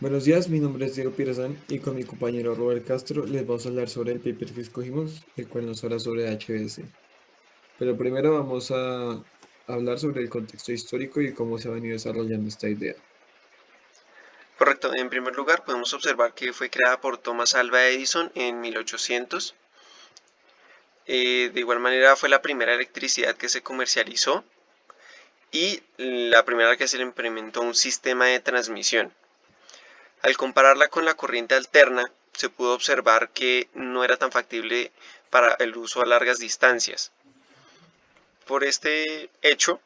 Buenos días, mi nombre es Diego Pirazán y con mi compañero Robert Castro les vamos a hablar sobre el paper que escogimos, el cual nos habla sobre HBS. Pero primero vamos a hablar sobre el contexto histórico y cómo se ha venido desarrollando esta idea. Correcto, en primer lugar podemos observar que fue creada por Thomas Alva Edison en 1800. De igual manera fue la primera electricidad que se comercializó y la primera que se le implementó un sistema de transmisión. Al compararla con la corriente alterna, se pudo observar que no era tan factible para el uso a largas distancias. Por este hecho,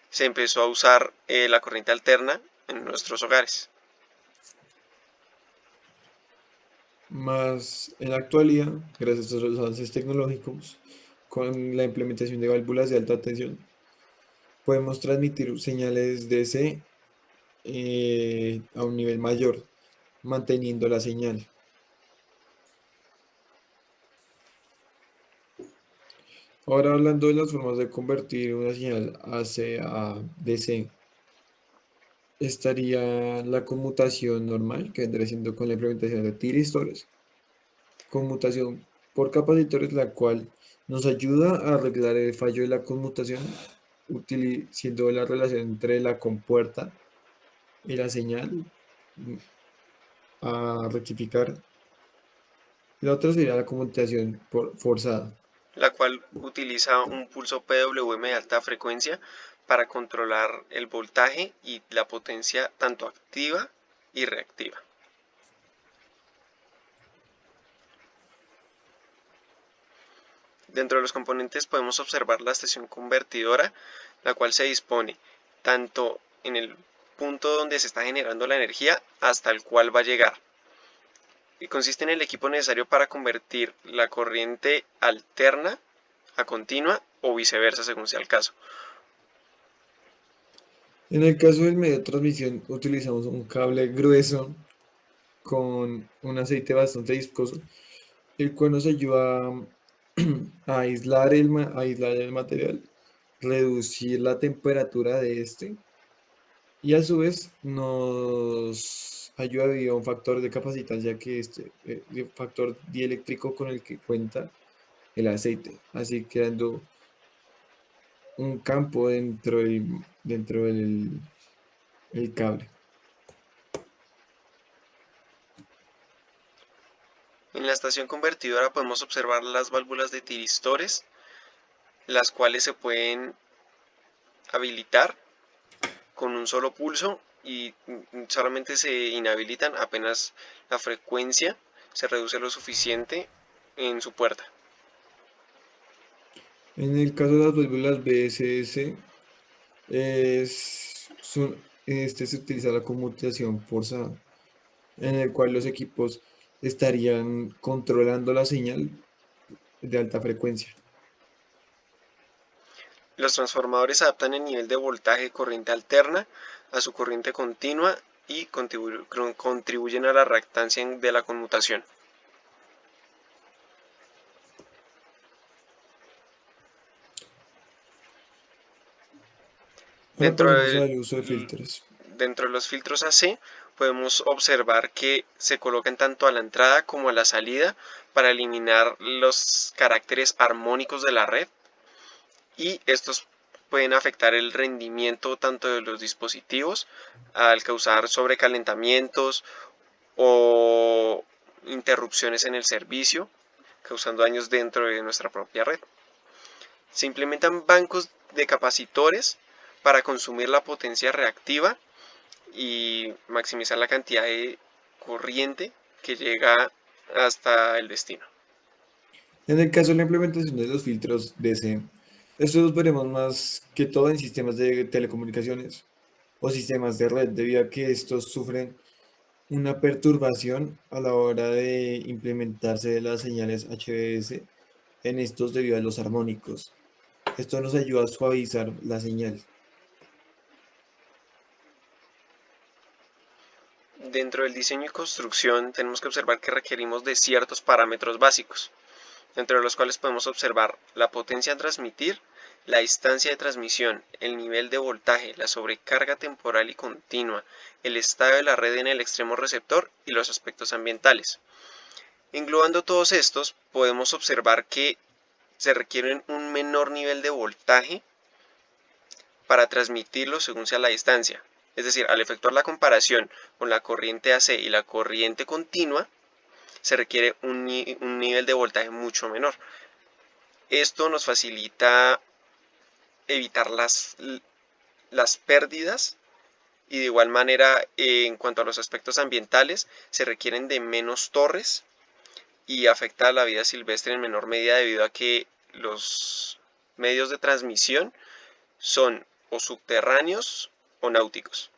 se empezó a usar la corriente alterna en nuestros hogares. Más en la actualidad, gracias a los avances tecnológicos, con la implementación de válvulas de alta tensión, podemos transmitir señales DC a un nivel mayor, manteniendo la señal. Ahora hablando de las formas de convertir una señal AC a DC, estaría la conmutación normal, que vendría siendo con la implementación de tiristores, conmutación por capacitores, la cual nos ayuda a arreglar el fallo de la conmutación, siendo la relación entre la compuerta y la señal mm, a rectificar. La otra sería la conmutación forzada. La cual utiliza un pulso PWM de alta frecuencia para controlar el voltaje y la potencia tanto activa y reactiva. Dentro de los componentes podemos observar la estación convertidora, la cual se dispone tanto en el punto donde se está generando la energía hasta el cual va a llegar. Y consiste en el equipo necesario para convertir la corriente alterna a continua o viceversa según sea el caso. En el caso del medio de transmisión, utilizamos un cable grueso con un aceite bastante viscoso, el cual nos ayuda a aislar el material, reducir la temperatura de este y a su vez nos ayuda debido a un factor de capacitancia que el factor dieléctrico con el que cuenta el aceite, así creando un campo dentro del el cable. En la estación convertidora podemos observar las válvulas de tiristores, las cuales se pueden habilitar con un solo pulso y solamente se inhabilitan apenas la frecuencia se reduce lo suficiente en su puerta. En el caso de las válvulas BSS, se utiliza la conmutación forzada, en el cual los equipos estarían controlando la señal de alta frecuencia. Los transformadores adaptan el nivel de voltaje corriente alterna a su corriente continua y contribuyen a la reactancia de la conmutación. Ahora Dentro pasemos de, al uso de filtros. dentro de los filtros AC podemos observar que se colocan tanto a la entrada como a la salida para eliminar los caracteres armónicos de la red y estos pueden afectar el rendimiento tanto de los dispositivos al causar sobrecalentamientos o interrupciones en el servicio, causando daños dentro de nuestra propia red. Se implementan bancos de capacitores para consumir la potencia reactiva y maximizar la cantidad de corriente que llega hasta el destino. En el caso de la implementación de los filtros DC, estos los veremos más que todo en sistemas de telecomunicaciones o sistemas de red, debido a que estos sufren una perturbación a la hora de implementarse de las señales HBS en estos debido a los armónicos. Esto nos ayuda a suavizar la señal. Dentro del diseño y construcción tenemos que observar que requerimos de ciertos parámetros básicos, entre los cuales podemos observar la potencia a transmitir, la distancia de transmisión, el nivel de voltaje, la sobrecarga temporal y continua, el estado de la red en el extremo receptor y los aspectos ambientales. Englobando todos estos, podemos observar que se requiere un menor nivel de voltaje para transmitirlo según sea la distancia. Es decir, al efectuar la comparación con la corriente AC y la corriente continua, se requiere un nivel de voltaje mucho menor. Esto nos facilita evitar las pérdidas y de igual manera en cuanto a los aspectos ambientales se requieren de menos torres y afecta a la vida silvestre en menor medida debido a que los medios de transmisión son o subterráneos o náuticos.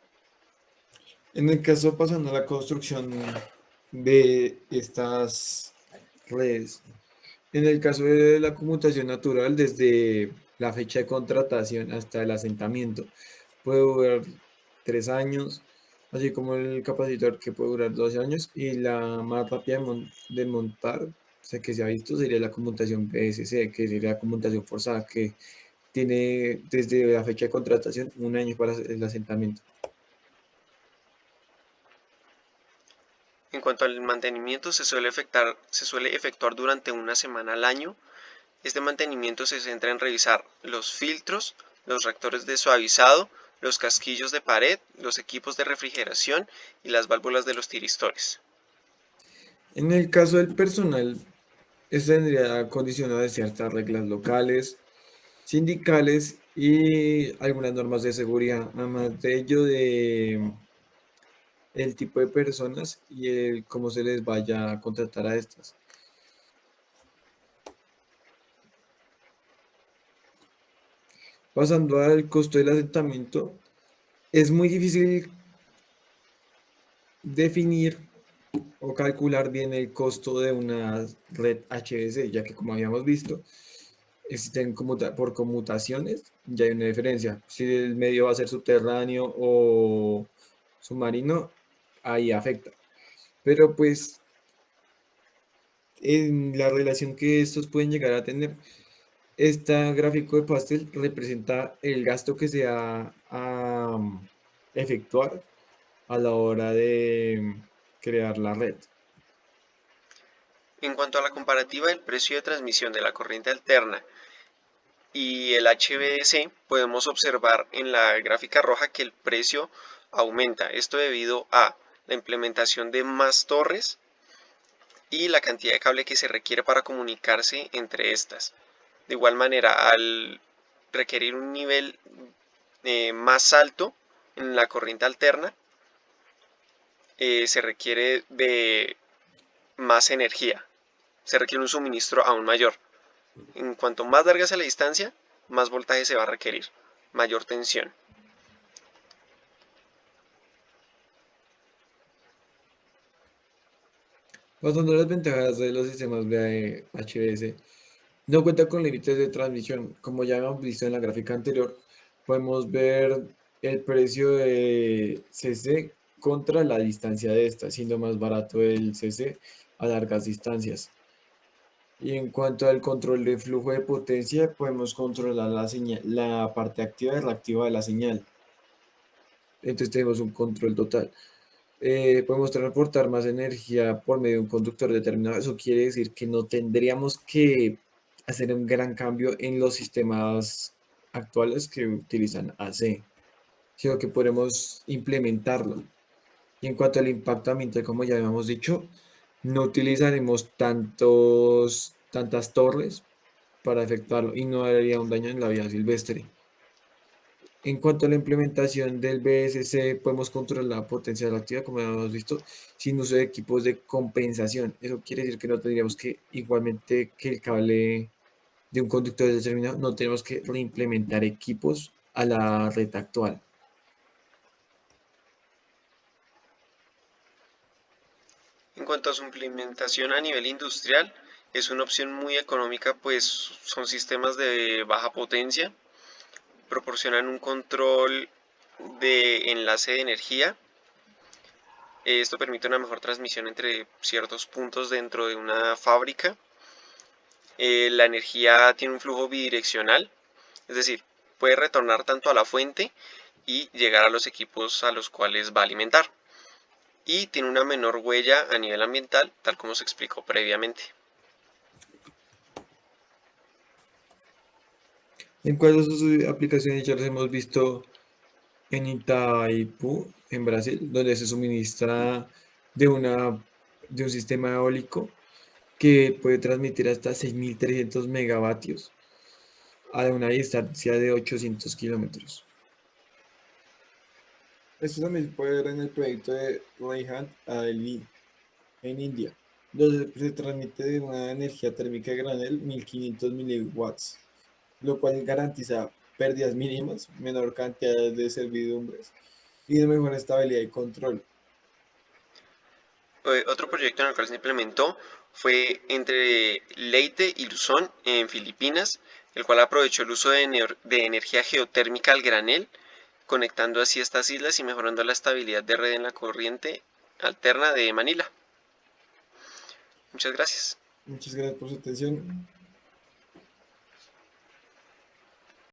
En el caso pasando a la construcción de estas redes, en el caso de la conmutación natural, desde la fecha de contratación hasta el asentamiento, puede durar 3 años, así como el capacitor que puede durar 12 años, y la más rápida de montar, o sea, que se ha visto, sería la conmutación PSC, que sería la conmutación forzada, que tiene desde la fecha de contratación 1 año para el asentamiento. En cuanto al mantenimiento, se suele efectuar durante una semana al año. Este mantenimiento se centra en revisar los filtros, los reactores de suavizado, los casquillos de pared, los equipos de refrigeración y las válvulas de los tiristores. En el caso del personal, este tendría condicionado de ciertas reglas locales, sindicales y algunas normas de seguridad, además de ello de el tipo de personas y el cómo se les vaya a contratar a estas. Pasando al costo del asentamiento, es muy difícil definir o calcular bien el costo de una red HVC, ya que como habíamos visto, existen por conmutaciones, ya hay una diferencia. Si el medio va a ser subterráneo o submarino, ahí afecta. Pero pues en la relación que estos pueden llegar a tener, este gráfico de pastel representa el gasto que se va a efectuar a la hora de crear la red. En cuanto a la comparativa del precio de transmisión de la corriente alterna y el HVDC, podemos observar en la gráfica roja que el precio aumenta. Esto debido a la implementación de más torres y la cantidad de cable que se requiere para comunicarse entre estas. De igual manera, al requerir un nivel más alto en la corriente alterna, se requiere de más energía, se requiere un suministro aún mayor. En cuanto más larga sea la distancia, más voltaje se va a requerir, mayor tensión. Pasando a las ventajas de los sistemas VHDS, no cuenta con límites de transmisión. Como ya hemos visto en la gráfica anterior, podemos ver el precio de CC contra la distancia de esta, siendo más barato el CC a largas distancias. Y en cuanto al control de flujo de potencia, podemos controlar la señal, la parte activa y reactiva de la señal. Entonces tenemos un control total. Podemos transportar más energía por medio de un conductor determinado. Eso quiere decir que no tendríamos que hacer un gran cambio en los sistemas actuales que utilizan AC, sino que podemos implementarlo. Y en cuanto al impacto ambiental, como ya habíamos dicho, no utilizaremos tantas torres para efectuarlo y no haría un daño en la vida silvestre. En cuanto a la implementación del BSC, podemos controlar la potencia reactiva, como ya hemos visto, sin uso de equipos de compensación. Eso quiere decir que no tendríamos que, igualmente que el cable de un conductor determinado, no tenemos que reimplementar equipos a la red actual. En cuanto a su implementación a nivel industrial, es una opción muy económica, pues son sistemas de baja potencia, proporcionan un control de enlace de energía. Esto permite una mejor transmisión entre ciertos puntos dentro de una fábrica. La energía tiene un flujo bidireccional Es decir, puede retornar tanto a la fuente y llegar a los equipos a los cuales va a alimentar. Y tiene una menor huella a nivel ambiental, tal como se explicó previamente. ¿En cuáles de sus aplicaciones ya las hemos visto en Itaipu, en Brasil, donde se suministra de, una, de un sistema eólico que puede transmitir hasta 6.300 megavatios a una distancia de 800 kilómetros? Esto también se puede ver en el proyecto de Raihan Ali en India, donde se transmite de una energía térmica de granel 1500 miliwatts, lo cual garantiza pérdidas mínimas, menor cantidad de servidumbres y de mejor estabilidad y control. Otro proyecto en el cual se implementó fue entre Leyte y Luzón en Filipinas, el cual aprovechó el uso de energía geotérmica al granel, conectando así estas islas y mejorando la estabilidad de red en la corriente alterna de Manila. Muchas gracias. Muchas gracias por su atención.